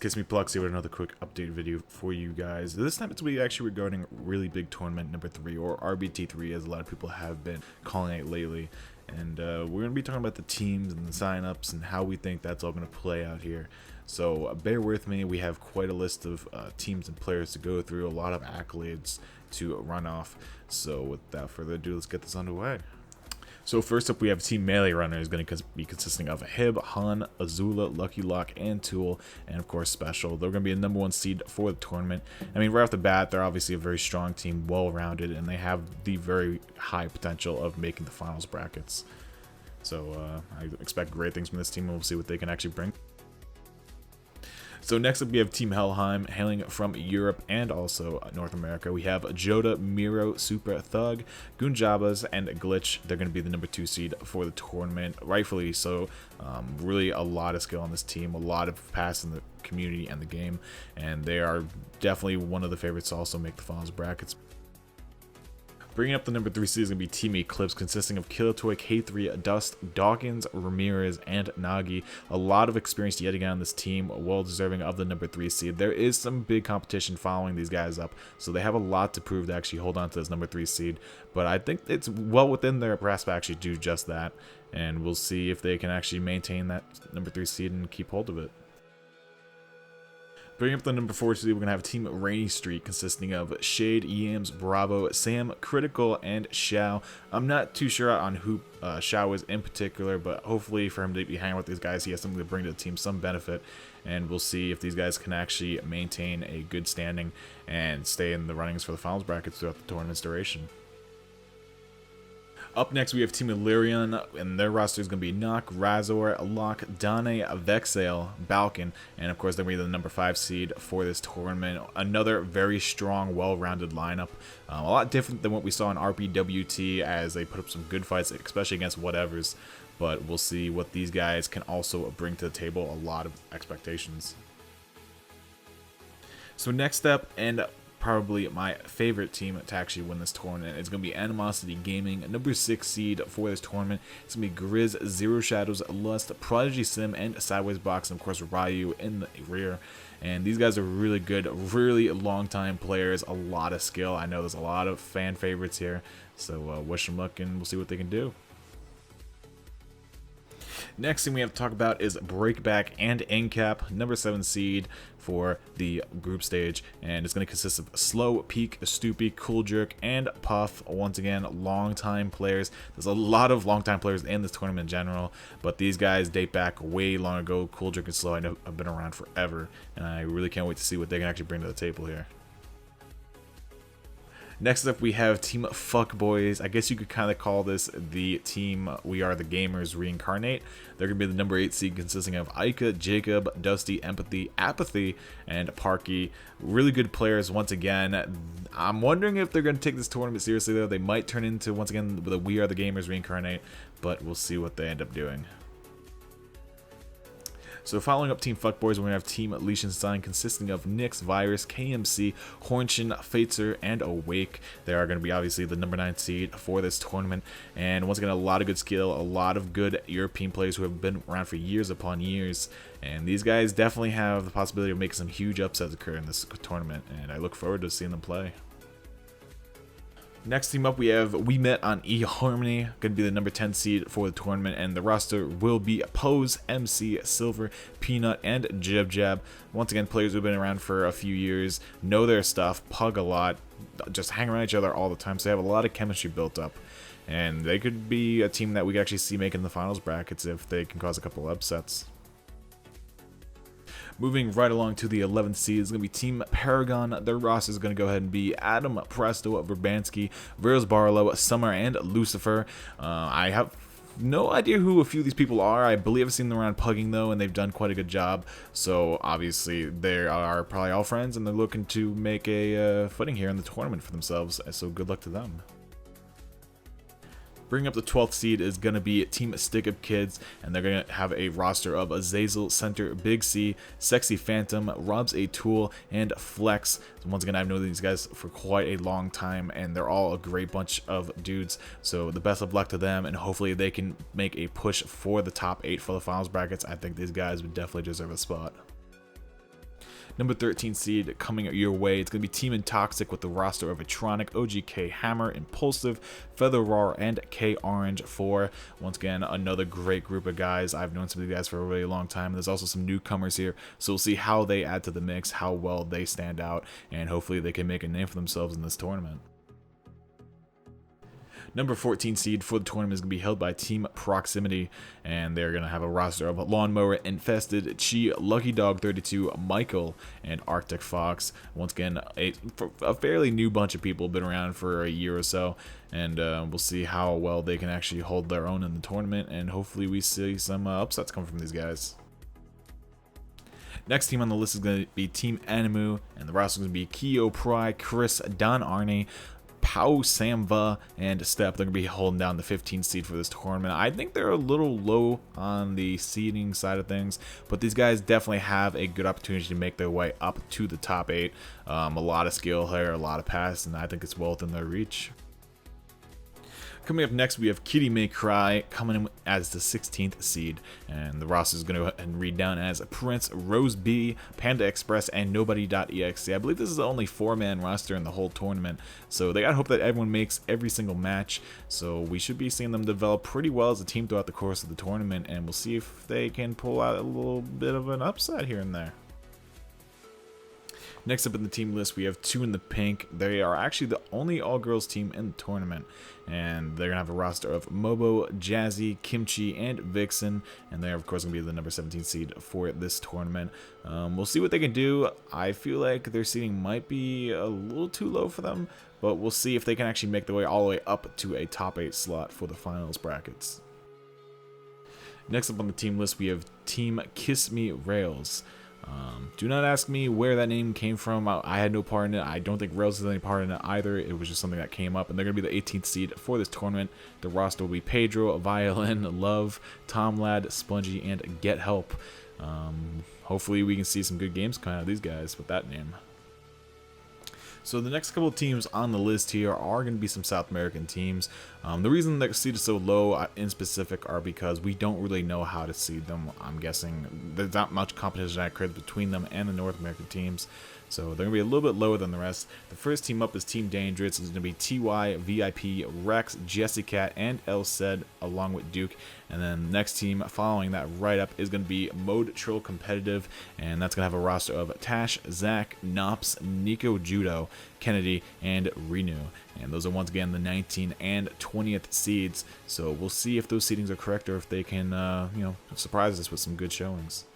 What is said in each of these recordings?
it's Kissme here with another quick update video for you guys. This time it's actually regarding really big tournament number 3, or RBT3 as a lot of people have been calling it lately. And we're going to be talking about the teams and the signups and how we think that's all going to play out here. So bear with me, we have quite a list of teams and players to go through, a lot of accolades to run off. So without further ado, let's get this underway. So first up, we have Team Melee Runner is going to be consisting of Hib, Han, Azula, Lucky Lock, and Tool, and of course Special. They're going to be a #1 seed for the tournament. I mean, right off the bat, they're obviously a very strong team, well-rounded, and they have the very high potential of making the finals brackets. So I expect great things from this team, and we'll see what they can actually bring. So next up we have Team Helheim, hailing from Europe and also North America. We have Joda, Miro, Super Thug, Goonjabas, and Glitch. They're going to be the #2 seed for the tournament, rightfully so. Really a lot of skill on this team, a lot of pass in the community and the game, and they are definitely one of the favorites to also make the finals brackets. Bringing up the #3 seed is going to be Team Eclipse, consisting of Killatoy, K3, Dust, Dawkins, Ramirez, and Nagi. A lot of experience yet again on this team, well deserving of the #3 seed. There is some big competition following these guys up, so they have a lot to prove to actually hold on to this #3 seed. But I think it's well within their grasp to actually do just that, and we'll see if they can actually maintain that #3 seed and keep hold of it. Bringing up the #4 seed, we're going to have Team Rainy Street, consisting of Shade, Yams, Bravo, Sam, Critical, and Xiao. I'm not too sure on who Xiao is in particular, but hopefully for him to be hanging with these guys, he has something to bring to the team, some benefit. And we'll see if these guys can actually maintain a good standing and stay in the runnings for the finals brackets throughout the tournament's duration. Up next, we have Team Illyrian, and their roster is going to be Nock, Razor, Locke, Dane, Vexale, Balkan, and of course they're going to be the #5 seed for this tournament. Another very strong, well-rounded lineup. A lot different than what we saw in RPWT, as they put up some good fights, especially against whatevers. But we'll see what these guys can also bring to the table. A lot of expectations. So next up, and probably my favorite team to actually win this tournament, is going to be Animosity Gaming, #6 seed for this tournament. It's going to be Grizz, Zero Shadows, Lust, Prodigy Sim, and Sideways Box, and of course Ryu in the rear. And these guys are really good, really long-time players, a lot of skill. I know there's a lot of fan favorites here, so wish them luck, and we'll see what they can do. Next thing we have to talk about is Breakback and NCAP, #7 seed for the group stage, and it's going to consist of Slow, Peak, Stoopy, Cool Jerk, and Puff. Once again, long-time players. There's a lot of long-time players in this tournament in general, but these guys date back way long ago. Cool Jerk and Slow, I know, have been around forever, and I really can't wait to see what they can actually bring to the table here. Next up, we have Team Fuckboys. I guess you could kind of call this the team We Are the Gamers reincarnate. They're going to be the #8 seed, consisting of Ica, Jacob, Dusty, Empathy, Apathy, and Parky. Really good players once again. I'm wondering if they're going to take this tournament seriously, though. They might turn into, once again, the We Are the Gamers reincarnate, but we'll see what they end up doing. So following up Team Fuckboys, we're going to have Team Liechtenstein, consisting of Nyx, Virus, KMC, Hornshin, Faitzer, and Awake. They are going to be obviously the #9 seed for this tournament. And once again, a lot of good skill, a lot of good European players who have been around for years upon years. And these guys definitely have the possibility of making some huge upsets occur in this tournament, and I look forward to seeing them play. Next team up, we have We Met on eHarmony, going to be the #10 seed for the tournament, and the roster will be Pose, MC, Silver, Peanut, and Jib Jab. Once again, players who've been around for a few years, know their stuff, pug a lot, just hang around each other all the time, so they have a lot of chemistry built up. And they could be a team that we could actually see making the finals brackets if they can cause a couple upsets. Moving right along to the 11th seed is going to be Team Paragon. Their roster is going to go ahead and be Adam, Presto, Verbansky, Veros Barlow, Summer, and Lucifer. I have no idea who a few of these people are. I believe I've seen them around pugging, though, and they've done quite a good job. So obviously they are probably all friends, and they're looking to make a footing here in the tournament for themselves. So good luck to them. Bringing up the 12th seed is going to be Team Stick Up Kids, and they're going to have a roster of Azazel, Center, Big C, Sexy Phantom, Rob's a Tool, and Flex. So once again, I've known these guys for quite a long time, and they're all a great bunch of dudes. So the best of luck to them, and hopefully they can make a push for the top 8 for the finals brackets. I think these guys would definitely deserve a spot. Number 13 seed coming your way, it's going to be Team Intoxic with the roster of Atronic, OGK Hammer, Impulsive, Feather Roar, and K Orange 4. Once again, another great group of guys. I've known some of these guys for a really long time. There's also some newcomers here, so we'll see how they add to the mix, how well they stand out, and hopefully they can make a name for themselves in this tournament. Number 14 seed for the tournament is going to be held by Team Proximity, and they're going to have a roster of Lawnmower, Infested, Chi, Lucky Dog 32, Michael, and Arctic Fox. Once again, a fairly new bunch of people, been around for a year or so, and we'll see how well they can actually hold their own in the tournament, and hopefully we see some upsets come from these guys. Next team on the list is going to be Team Animu, and the roster is going to be Keo Pry, Chris, Don Arne, Pau Samva, and Step. They're going to be holding down the 15th seed for this tournament. I think they're a little low on the seeding side of things, but these guys definitely have a good opportunity to make their way up to the top 8. A lot of skill here, a lot of pass, and I think it's well within their reach. Coming up next, we have Kitty May Cry coming in as the 16th seed, and the roster is going to read down as Prince, Rose B, Panda Express, and Nobody.exe. I believe this is the only 4-man roster in the whole tournament, so they gotta hope that everyone makes every single match. So we should be seeing them develop pretty well as a team throughout the course of the tournament, and we'll see if they can pull out a little bit of an upset here and there. Next up in the team list, we have Two in the Pink. They are actually the only all-girls team in the tournament, and they're going to have a roster of Mobo, Jazzy, Kimchi, and Vixen, and they're, of course, going to be the number 17 seed for this tournament. We'll see what they can do. I feel like their seeding might be a little too low for them, but we'll see if they can actually make their way all the way up to a top 8 slot for the finals brackets. Next up on the team list, we have Team Kissme Rails. Do not ask me where that name came from. I had no part in it. I don't think Rails has any part in it either. It was just something that came up, and they're going to be the 18th seed for this tournament. The roster will be Pedro, Violin, Love, Tom Lad, Spongy, and Get Help. Hopefully we can see some good games come out of these guys with that name. So the next couple of teams on the list here are going to be some South American teams. The reason their seed is so low in specific are because we don't really know how to seed them. I'm guessing there's not much competition that occurs between them and the North American teams. So they're going to be a little bit lower than the rest. The first team up is Team Dangerous. It's going to be TY, VIP, Rex, Jessicat, and LCed, along with Duke. And then the next team following that right up is going to be Mode Troll Competitive. And that's going to have a roster of Tash, Zach, Nops, Nico Judo, Kennedy, and Renew. And those are once again the 19th and 20th seeds. So we'll see if those seedings are correct or if they can, surprise us with some good showings.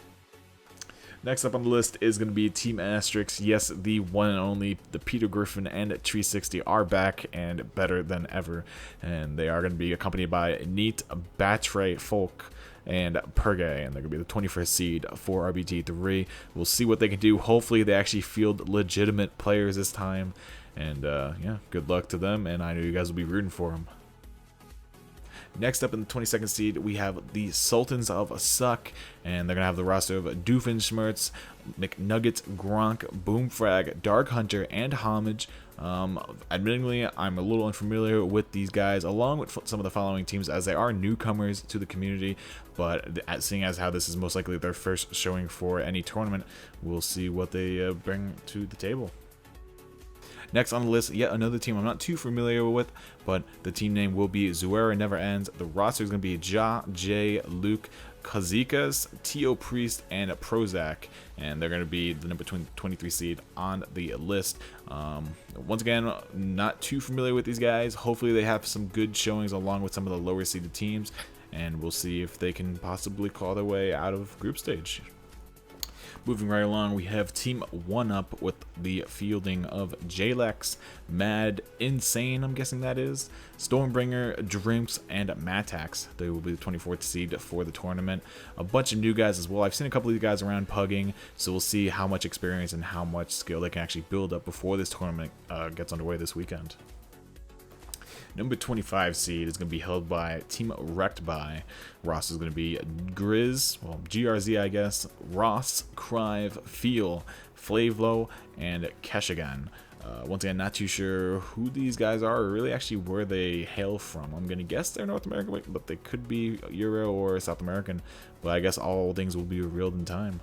Next up on the list is going to be Team Asterix. Yes, the one and only, the Peter Griffin and 360 are back and better than ever. And they are going to be accompanied by Neat, Batre, Folk, and Pergay. And they're going to be the 21st seed for RBT3. We'll see what they can do. Hopefully they actually field legitimate players this time. And yeah, good luck to them. And I know you guys will be rooting for them. Next up in the 22nd seed, we have the Sultans of Suck, and they're going to have the roster of Doofenshmirtz, McNuggets, Gronk, Boomfrag, Dark Hunter, and Homage. Admittingly, I'm a little unfamiliar with these guys, along with some of the following teams, as they are newcomers to the community, but seeing as how this is most likely their first showing for any tournament, we'll see what they bring to the table. Next on the list, yet another team I'm not too familiar with, but the team name will be Zuera Never Ends. The roster is going to be Ja, Jay, Luke, Kazikas, Tio Priest, and Prozac, and they're going to be the number 23 seed on the list. Once again, not too familiar with these guys. Hopefully they have some good showings along with some of the lower seeded teams, and we'll see if they can possibly claw their way out of group stage. Moving right along, we have Team 1UP with the fielding of Jalex, Mad, Insane, I'm guessing that is, Stormbringer, Drimps, and Matax. They will be the 24th seed for the tournament. A bunch of new guys as well. I've seen a couple of these guys around pugging, so we'll see how much experience and how much skill they can actually build up before this tournament gets underway this weekend. Number 25 seed is going to be held by Team Wrecked By. Ross is going to be Grizz, well, GRZ I guess, Ross, Crive, Feel, Flavlo, and Keshagan. Once again, not too sure who these guys are or really actually where they hail from. I'm going to guess they're North American, but they could be Euro or South American. But I guess all things will be revealed in time.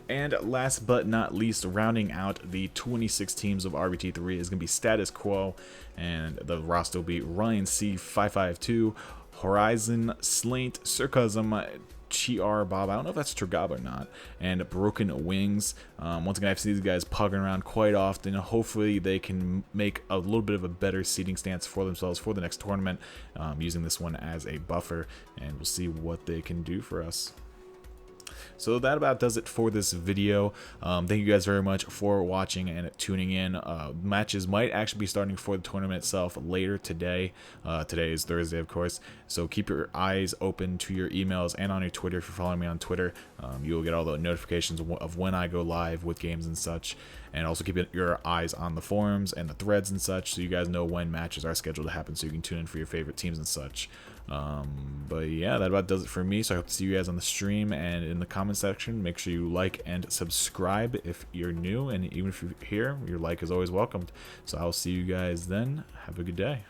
And last but not least, rounding out the 26 teams of RBT3 is going to be Status Quo, and the roster will be Ryan C552, Horizon, Slaint, Sarcasm, Chi-R Bob, I don't know if that's Trigab or not, and Broken Wings. Once again, I've seen these guys pugging around quite often. Hopefully they can make a little bit of a better seating stance for themselves for the next tournament, using this one as a buffer, and we'll see what they can do for us. So that about does it for this video. Thank you guys very much for watching and tuning in. Matches might actually be starting for the tournament itself later today. Today is Thursday, of course, so keep your eyes open to your emails and on your Twitter. If you're following me on Twitter, you'll get all the notifications of when I go live with games and such. And also keep your eyes on the forums and the threads and such, so you guys know when matches are scheduled to happen, so you can tune in for your favorite teams and such. But yeah, that about does it for me. So I hope to see you guys on the stream and in the comment section. Make sure you like and subscribe if you're new, and even if you're here, your like is always welcomed. So I'll see you guys then. Have a good day.